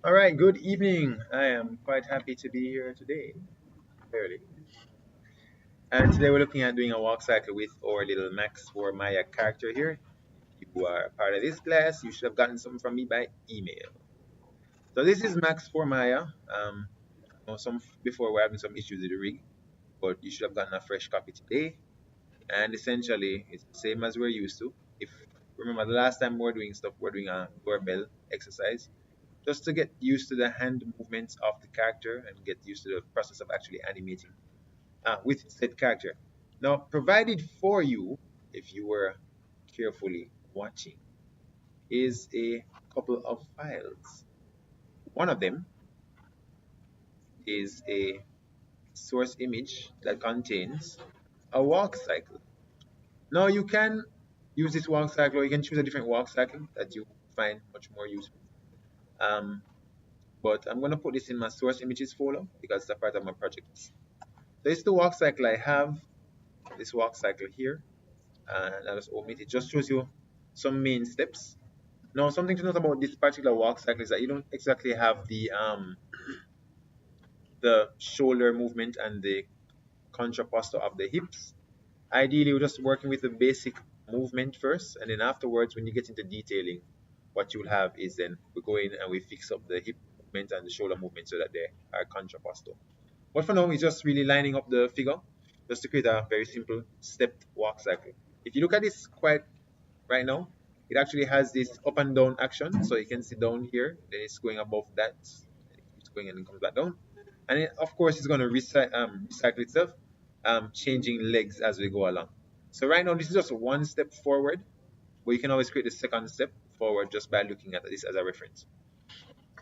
All right, good evening. I am quite happy to be here today, fairly. And today we're looking at doing a walk cycle with our little Max for Maya character here. If you are a part of this class, you should have gotten something from me by email. So this is Max for Maya. I know some before we're having some issues with the rig, but you should have gotten a fresh copy today. And essentially, it's the same as we're used to. If remember the last time we were doing stuff, we're doing a doorbell exercise just to get used to the hand movements of the character and get used to the process of actually animating with said character. Now, provided for you, if you were carefully watching, is a couple of files. One of them is a source image that contains a walk cycle. Now, you can use this walk cycle, or you can choose a different walk cycle that you find much more useful. Um, but I'm going to put this in my source images folder because it's a part of my project. So this is the walk cycle I have, this walk cycle here, and I'll just omit it. Just shows you some main steps. Now, something to note about this particular walk cycle is that you don't exactly have the shoulder movement and the contraposture of the hips. Ideally, we're just working with the basic movement first, and then afterwards, when you get into detailing, what you'll have is then we go in and we fix up the hip movement and the shoulder movement so that they are contraposture. But for now, we're just really lining up the figure just to create a very simple stepped walk cycle. If you look at this quite right now, it actually has this up and down action. So you can see down here, then it's going above that, it keeps going and then comes back down. And it, of course, it's going to recycle itself, changing legs as we go along. So right now, this is just one step forward, but you can always create the second step forward just by looking at this as a reference.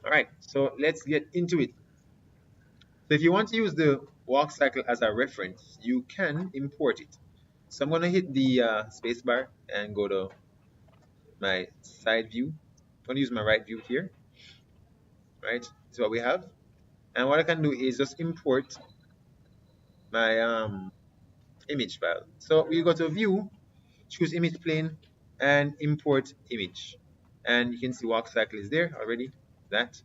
All right, so let's get into it. So if you want to use the walk cycle as a reference, you can import it. So I'm going to hit the spacebar and go to my side view. I'm going to use my right view here, right? This is what we have. And what I can do is just import my image file. So we go to view, choose image plane, and import image. And you can see walk cycle is there already, that.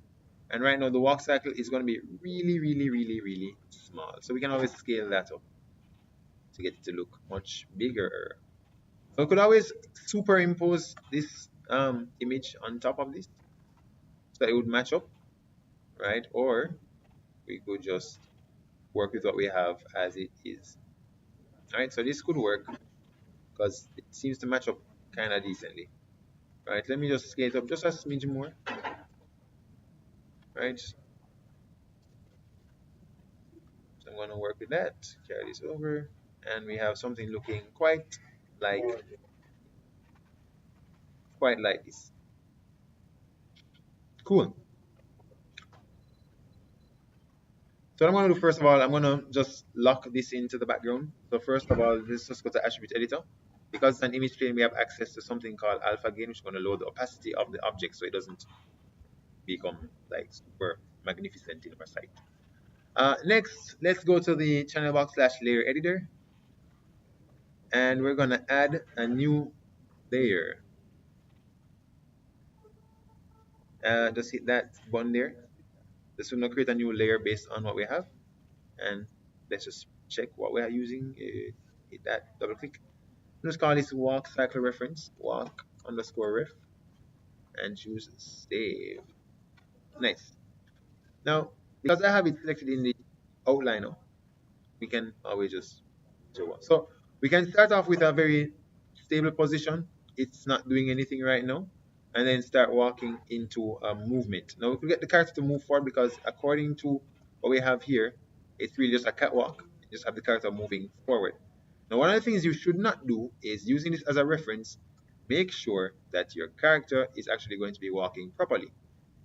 And right now the walk cycle is going to be really, really, really, really small. So we can always scale that up to get it to look much bigger. So we could always superimpose this image on top of this so it would match up, right? Or we could just work with what we have as it is. All right, so this could work because it seems to match up kind of decently. All right, let me just scale it up just a smidge more, right? So I'm going to work with that, carry this over, and we have something looking like quite like this. Cool. So what I'm going to do first of all, I'm going to just lock this into the background. So first of all, let's just go to attribute editor. Because it's an image plane, we have access to something called alpha gain, which is going to load the opacity of the object so it doesn't become like super magnificent in our sight. Next, let's go to the channel box slash layer editor, and we're going to add a new layer. Just hit that button there. This will now create a new layer based on what we have. And let's just check what we are using. Hit that, double click. Let's call this walk cycle reference, walk underscore ref, and choose save. Nice. Now, because I have it selected in the outliner, we can always just do one. So we can start off with a very stable position. It's not doing anything right now. And then start walking into a movement. Now we can get the character to move forward because according to what we have here, it's really just a catwalk. You just have the character moving forward. Now one of the things you should not do is using this as a reference, make sure that your character is actually going to be walking properly.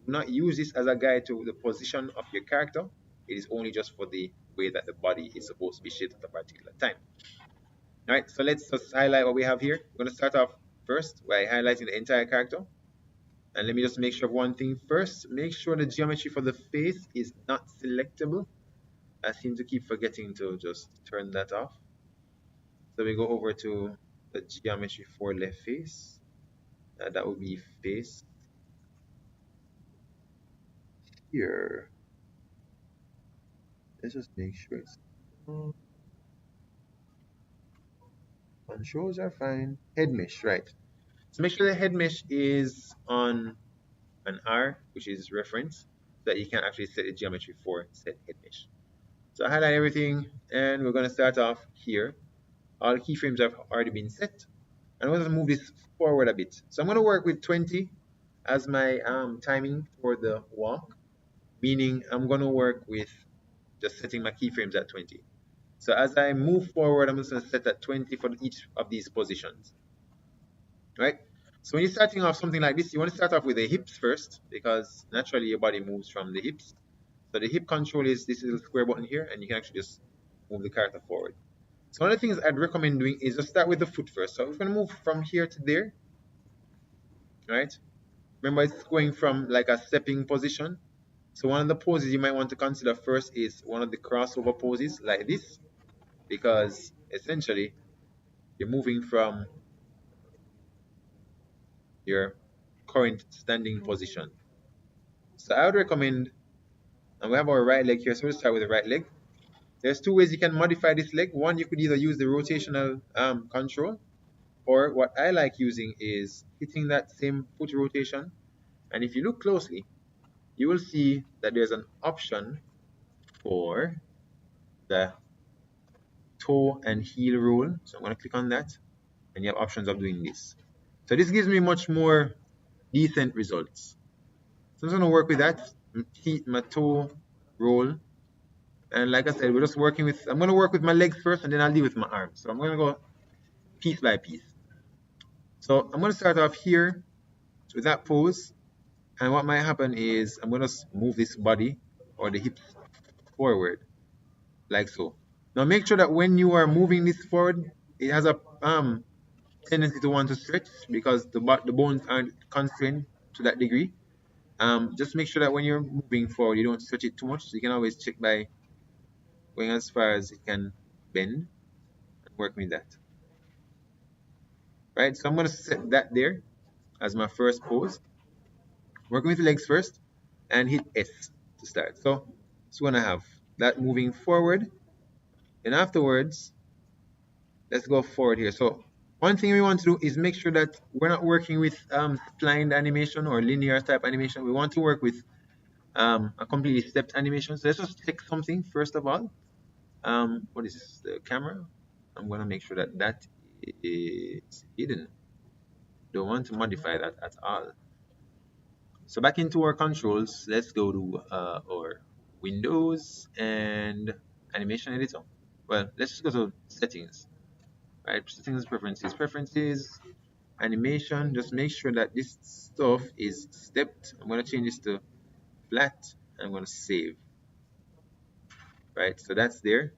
Do not use this as a guide to the position of your character. It is only just for the way that the body is supposed to be shaped at a particular time. All right, so let's just highlight what we have here. We're going to start off first by highlighting the entire character. And let me just make sure of one thing first. Make sure the geometry for the face is not selectable. I seem to keep forgetting to just turn that off. So we go over to the geometry for left face. That would be face. here. Let's just make sure it's controls are fine. Head mesh, right? So make sure the head mesh is on an R, which is reference, so that you can actually set the geometry for set head mesh. So I highlight everything, and we're going to start off here. All keyframes have already been set. And I'm going to move this forward a bit. So I'm going to work with 20 as my timing for the walk, meaning I'm going to work with just setting my keyframes at 20. So as I move forward, I'm just going to set at 20 for each of these positions, right? So when you're starting off something like this, you want to start off with the hips first, because naturally your body moves from the hips. So the hip control is this little square button here, and you can actually just move the character forward. So one of the things I'd recommend doing is just start with the foot first. So we're going to move from here to there, right? Remember, it's going from like a stepping position. So one of the poses you might want to consider first is one of the crossover poses like this, because essentially you're moving from your current standing position. So I would recommend, and we have our right leg here, so we'll start with the right leg. There's two ways you can modify this leg. One, you could either use the rotational control, or what I like using is hitting that same foot rotation. And if you look closely, you will see that there's an option for the toe and heel roll. So I'm going to click on that, and you have options of doing this. So this gives me much more decent results. So I'm just going to work with that, my toe roll. And like I said, we're just working with, I'm going to work with my legs first, and then I'll deal with my arms. So I'm going to go piece by piece. So I'm going to start off here with that pose. And what might happen is I'm going to move this body or the hips forward like so. Now make sure that when you are moving this forward, it has a tendency to want to stretch because the bones aren't constrained to that degree. Just make sure that when you're moving forward, you don't stretch it too much. So you can always check by going as far as it can bend and work with that. Right, so I'm going to set that there as my first pose. Working with the legs first and hit S to start. So we're going to have that moving forward. And afterwards, let's go forward here. So one thing we want to do is make sure that we're not working with splined animation or linear type animation. We want to work with a completely stepped animation. So let's just click something first of all. What is this? The camera. I'm going to make sure that that is hidden. Don't want to modify that at all. So back into our controls, let's go to our Windows and animation editor. Well, let's just go to settings, right? Settings, preferences, animation. Just make sure that this stuff is stepped. I'm going to change this to flat. I'm going to save, right? So that's there.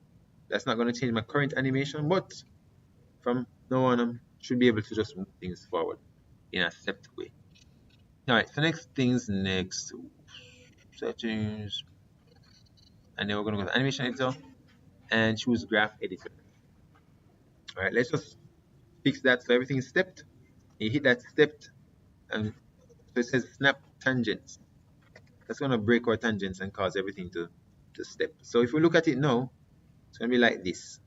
That's not going to change my current animation, but from now on, I should be able to just move things forward in a stepped way. All right, so next settings, and then we're going to go to animation editor and choose graph editor. All right, let's just fix that so everything is stepped. You hit that stepped, and so it says snap tangents. That's going to break our tangents and cause everything to step. So if we look at it now, it's going to be like this,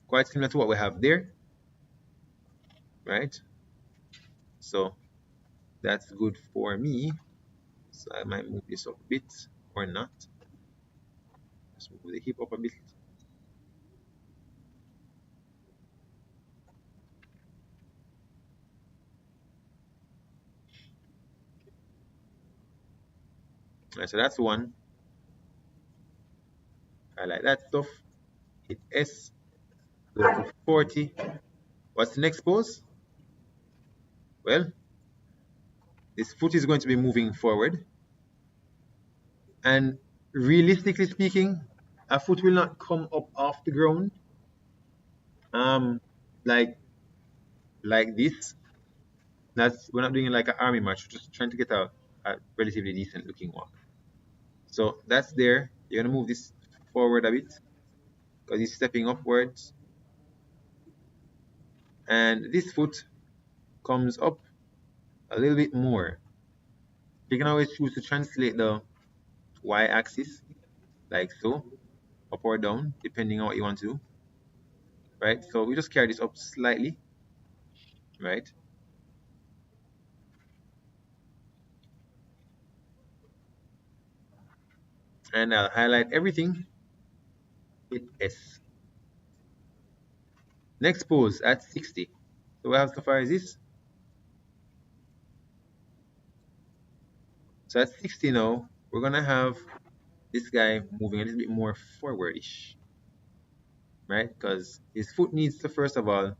quite similar to what we have there, right? So that's good for me. So I might move this up a bit or not. Just move the hip up a bit. All right, so that's one. I like that stuff. Hit S, go to 40. What's the next pose? Well, this foot is going to be moving forward. And realistically speaking, a foot will not come up off the ground like this. That's, we're not doing it like an army march, we're just trying to get a relatively decent looking walk. So that's there. You're gonna move this forward a bit because he's stepping upwards. And this foot comes up a little bit more. You can always choose to translate the y-axis, like so, up or down, depending on what you want to do, right? So we just carry this up slightly, right? And I'll highlight everything, hit S. Next pose at 60. So we have so far as this. So at 60 now, we're gonna have this guy moving a little bit more forwardish, right? Because his foot needs to first of all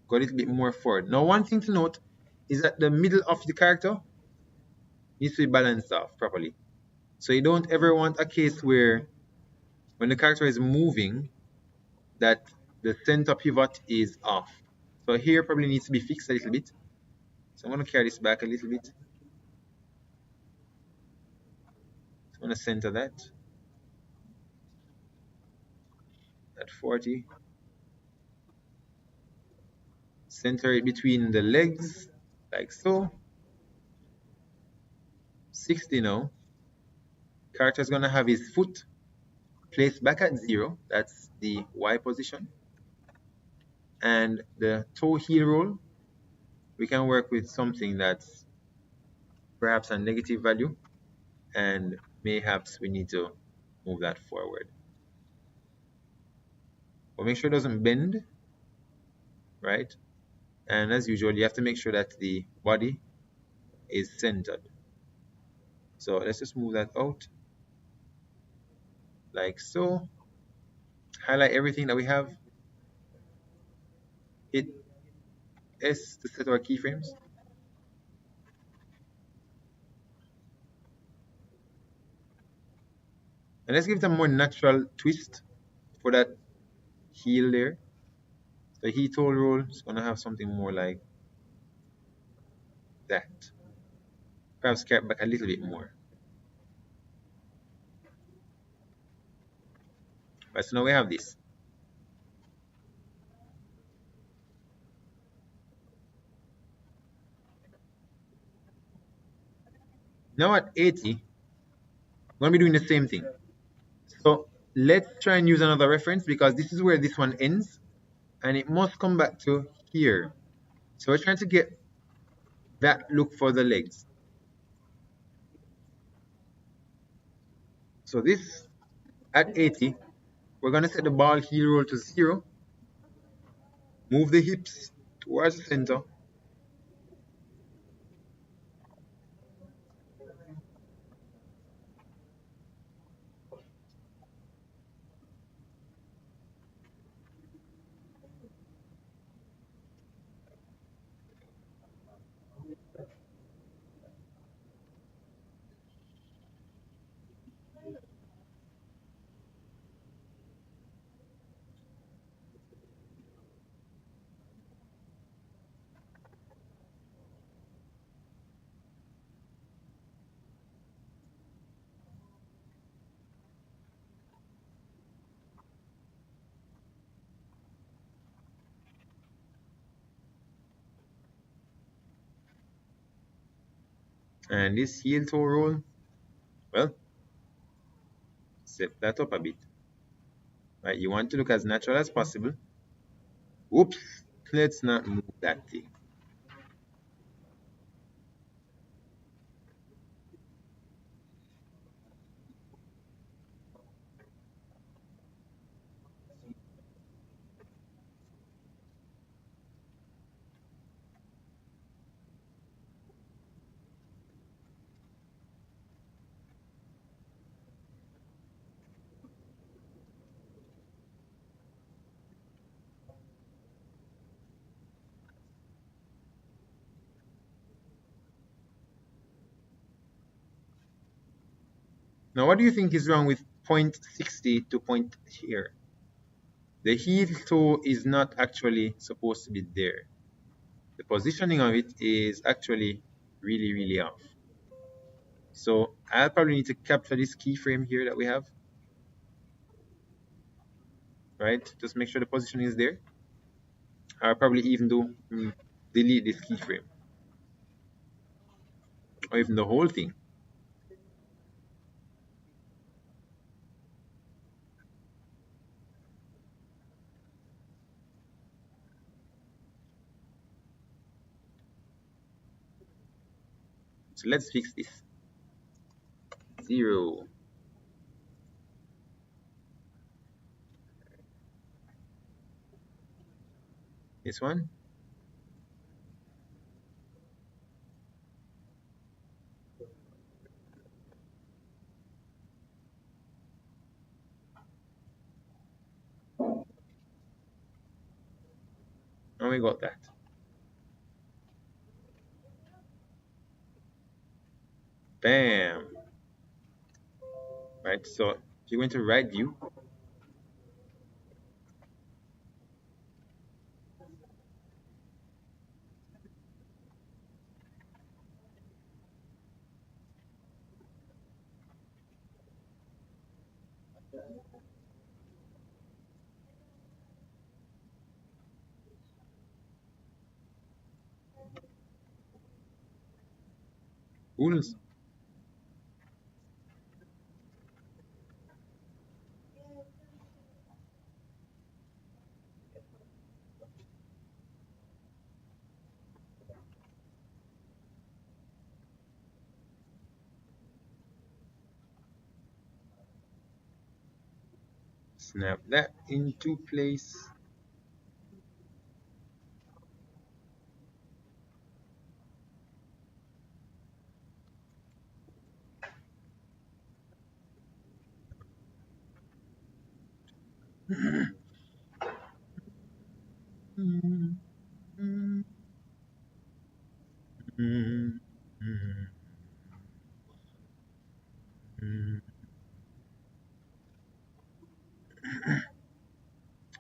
go a little bit more forward. Now, one thing to note is that the middle of the character needs to be balanced off properly. So you don't ever want a case where when the character is moving that the center pivot is off. So here probably needs to be fixed a little bit. So I'm going to carry this back a little bit. I'm going to center that at 40. Center it between the legs, like so. 60 now. Character is going to have his foot placed back at 0. That's the Y position. And the toe heel roll, we can work with something that's perhaps a negative value, and mayhaps we need to move that forward. But make sure it doesn't bend, right? And as usual, you have to make sure that the body is centered. So let's just move that out like so. Highlight everything that we have. Hit S to set our keyframes. And let's give it a more natural twist for that heel there. The heel toe roll is going to have something more like that. Perhaps carry it back a little bit more. Right, so now we have this. Now at 80, we're going to be doing the same thing. So let's try and use another reference because this is where this one ends and it must come back to here. So we're trying to get that look for the legs. So this at 80, we're going to set the ball heel roll to 0. Move the hips towards the center. And this heel toe roll, well, set that up a bit. Right, you want to look as natural as possible. Whoops, let's not move that thing. Now, what do you think is wrong with point 60 to point here? The heel toe is not actually supposed to be there. The positioning of it is actually really, really off. So I'll probably need to capture this keyframe here that we have. Right? Just make sure the positioning is there. I'll probably even delete this keyframe. Or even the whole thing. So let's fix this. 0. This one. And we got that. Bam. Right, so if you went to right view, tools. Snap that into place.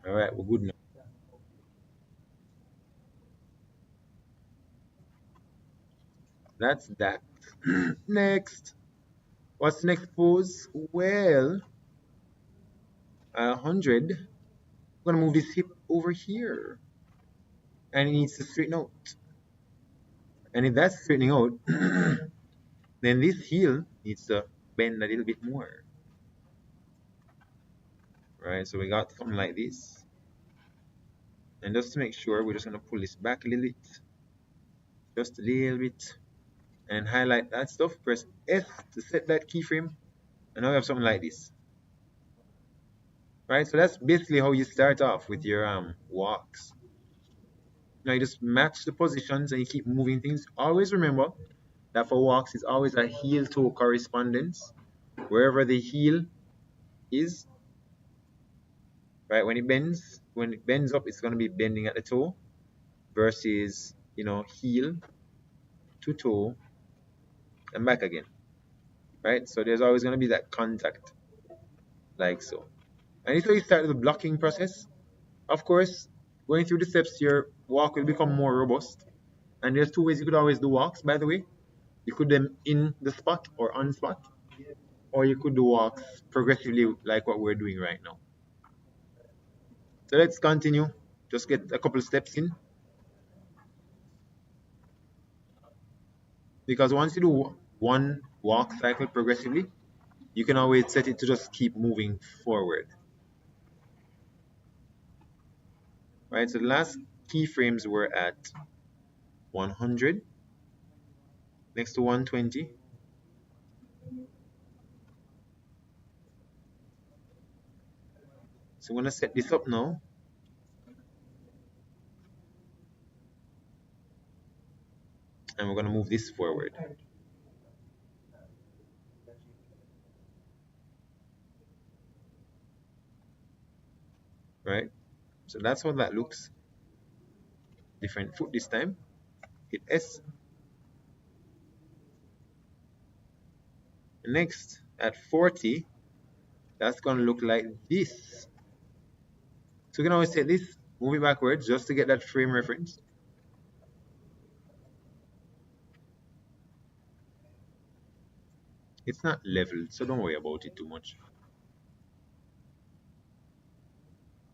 All right, we're good now. That's that. Next. What's the next pose? Well, 100. I'm gonna move this hip over here, and it needs to straighten out. And if that's straightening out, then this heel needs to bend a little bit more. Right, so we got something like this. And just to make sure, we're just gonna pull this back a little bit. Just a little bit. And highlight that stuff. Press S to set that keyframe. And now we have something like this. Right, so that's basically how you start off with your walks. Now you just match the positions and you keep moving things. Always remember that for walks, it's always a heel toe correspondence. Wherever the heel is, right, when it bends up, it's going to be bending at the toe versus, heel to toe and back again, right? So there's always going to be that contact, like so. And it's how you start the blocking process. Of course, going through the steps, your walk will become more robust. And there's two ways you could always do walks, by the way. You could do them in the spot or on spot, or you could do walks progressively like what we're doing right now. So let's continue. Just get a couple steps in. Because once you do one walk cycle progressively, you can always set it to just keep moving forward. Right, so the last keyframes were at 100 next to 120. So I'm going to set this up now. And we're going to move this forward. Right, so that's how that looks. Different foot this time. Hit S. Next, at 40, that's going to look like this. So you can always take this, move it backwards just to get that frame reference. It's not leveled, so don't worry about it too much.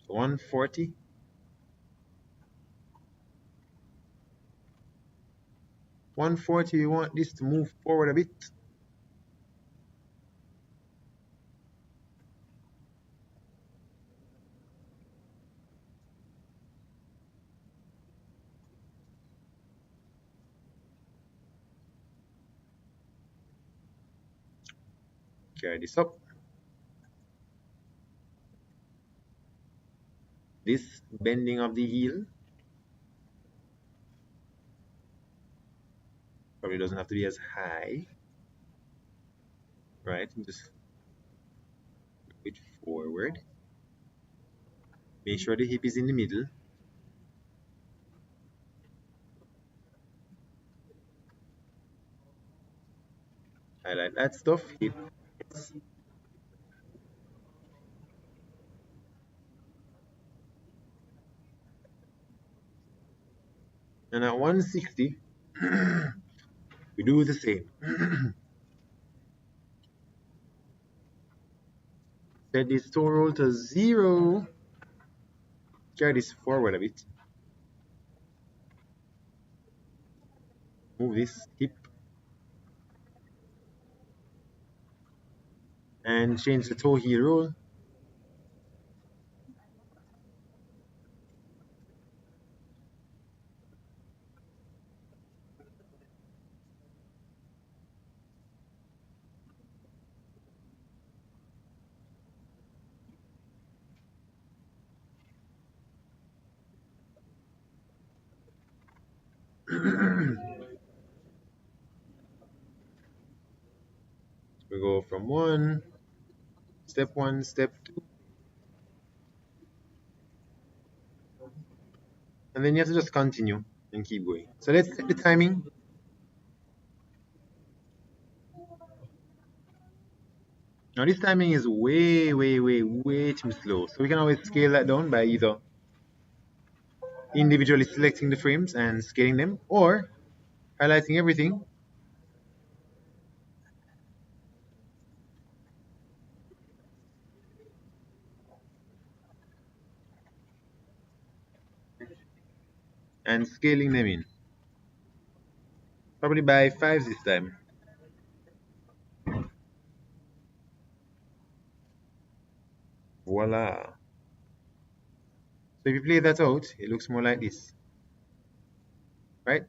So 140. 140, you want this to move forward a bit. Carry this up. This bending of the heel probably doesn't have to be as high, right? Just move it forward. Make sure the hip is in the middle. Highlight that stuff. Hip. And at 160, we do the same. Set this toe roll to 0. Carry this forward a bit. Move this hip. And change the toe heel roll. We go from step 1, step 2. And then you have to just continue and keep going. So let's set the timing. Now this timing is way, way, way, way too slow. So we can always scale that down by either individually selecting the frames and scaling them, or highlighting everything and scaling them in. Probably by 5 this time. Voila. So if you play that out, it looks more like this, right?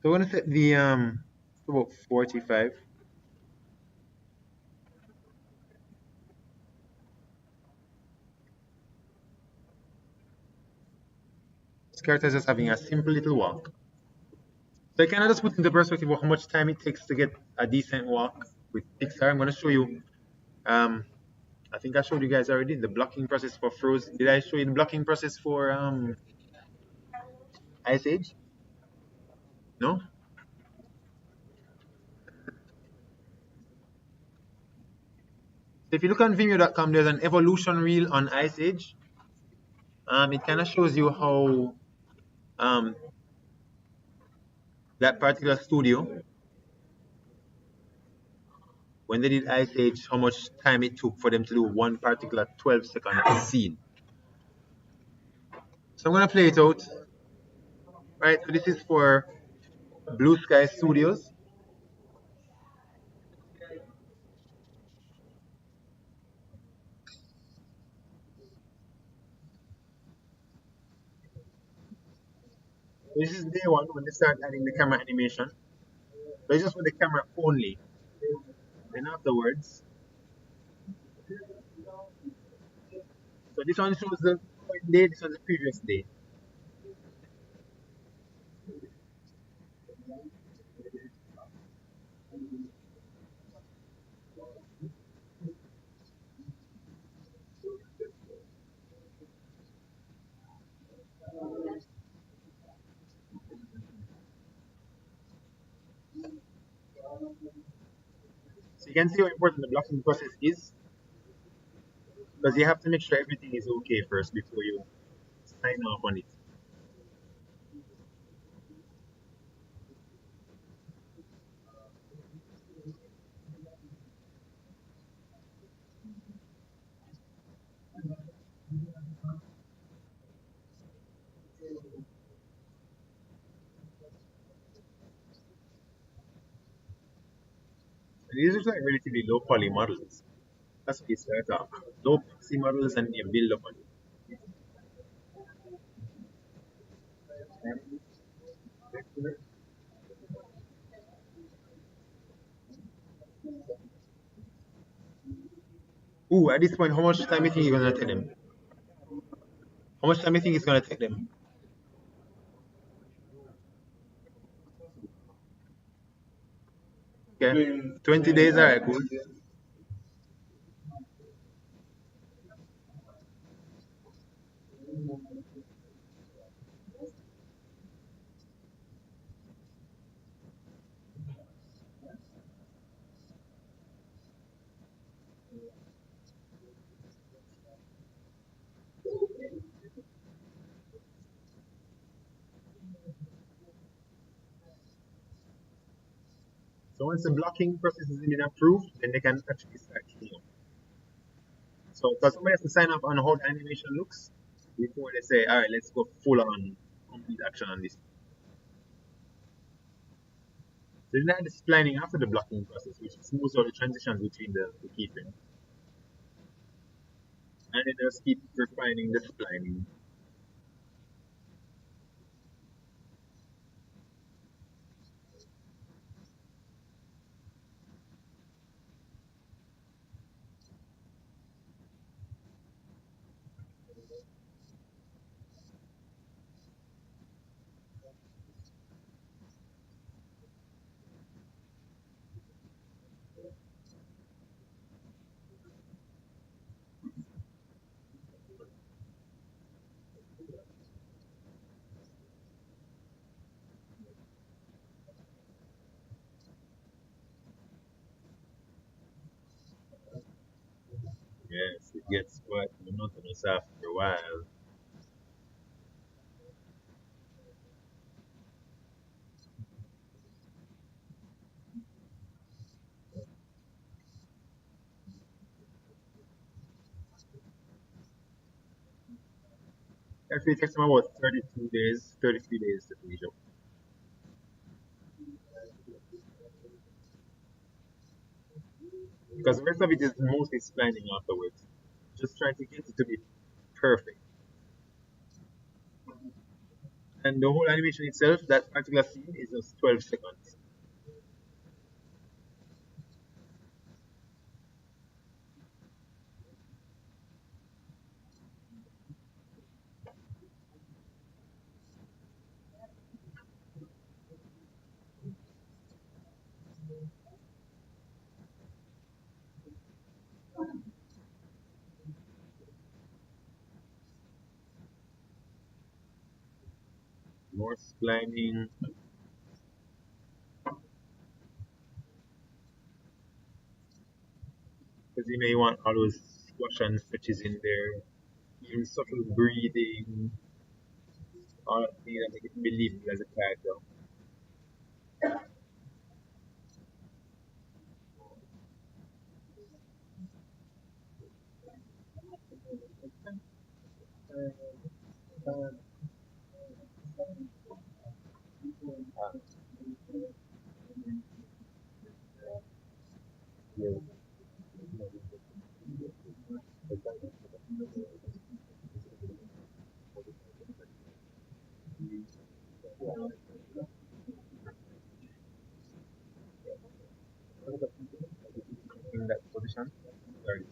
So we're gonna set the to about 45. This character is just having a simple little walk. So I kind of just put into perspective of how much time it takes to get a decent walk with Pixar. I'm gonna show you. I think I showed you guys already the blocking process for Frozen. Did I show you the blocking process for Ice Age? No? So if you look on Vimeo.com, there's an evolution reel on Ice Age. It kind of shows you how um, that particular studio, when they did Ice Age, how much time it took for them to do one particular 12-second scene. So I'm gonna play it out. Right, so this is for Blue Sky Studios. This is day one when they start adding the camera animation. So it's just for the camera only. Then afterwards, so this one shows the current day, this was the previous day. So you can see how important the blocking process is, because you have to make sure everything is okay first before you sign off on it. And these are like relatively low poly models. That's what it's start off. Low poly models and you build up on it. Ooh, at this point, how much time do you think you're gonna take them? How much time do you think it's gonna take them? Okay. 20 days, alright, cool. So once the blocking process has been approved, then they can actually start cleaning up. So because somebody has to sign up on how the animation looks before they say, alright, let's go full on complete action on this. So then they have the splining after the blocking process, which smooths out the transitions between the keyframes. And then just keep refining the splining. Yes, it gets quite monotonous after a while. Actually, it takes them about 32 days, 33 days to finish up. Because the rest of it is mostly splining afterwards. Just trying to get it to be perfect. And the whole animation itself, that particular scene is just 12 seconds. More splining, because you may want all those squash and stretches in there, even subtle breathing, all that thing that make it believable as a character. In that position. Sorry.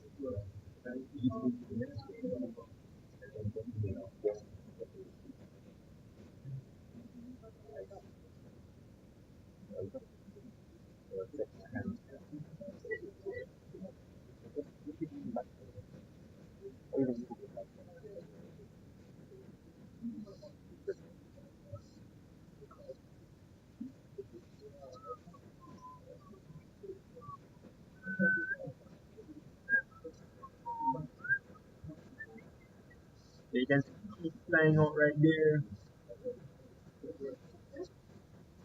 You can keep flying out right there.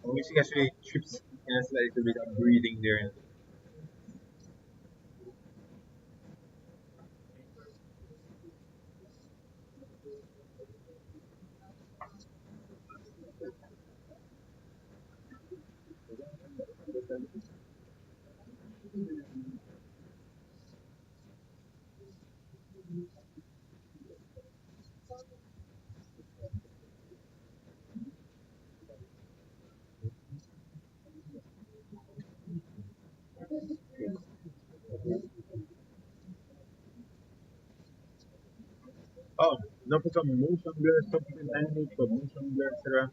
Which actually trips and a little bit of breathing there. Now put some motion blur, something animate for motion blur, etc.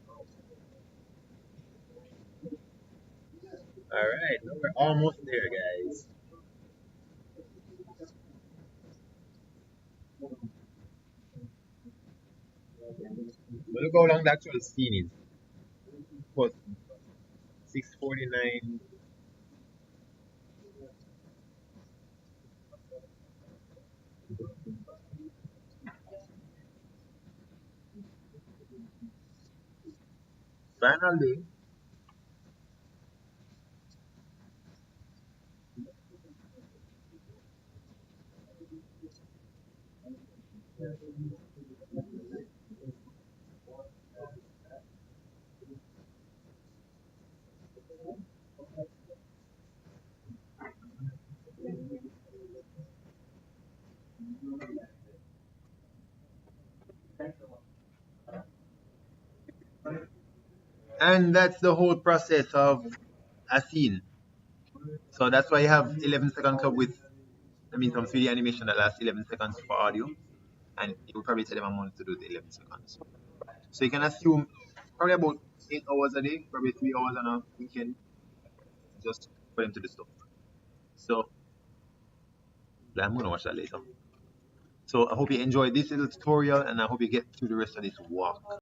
Alright, now we're almost there, guys. But look how long the actual scene is. What, 6:49. Final day. And that's the whole process of a scene. So that's why you have 11-second club with, I mean, some 3D animation that lasts 11 seconds for audio. And it will probably take them a month to do the 11 seconds. So you can assume probably about 8 hours a day, probably 3 hours on a weekend, just for them to do stuff. So I'm going to watch that later. So I hope you enjoyed this little tutorial and I hope you get through the rest of this walk.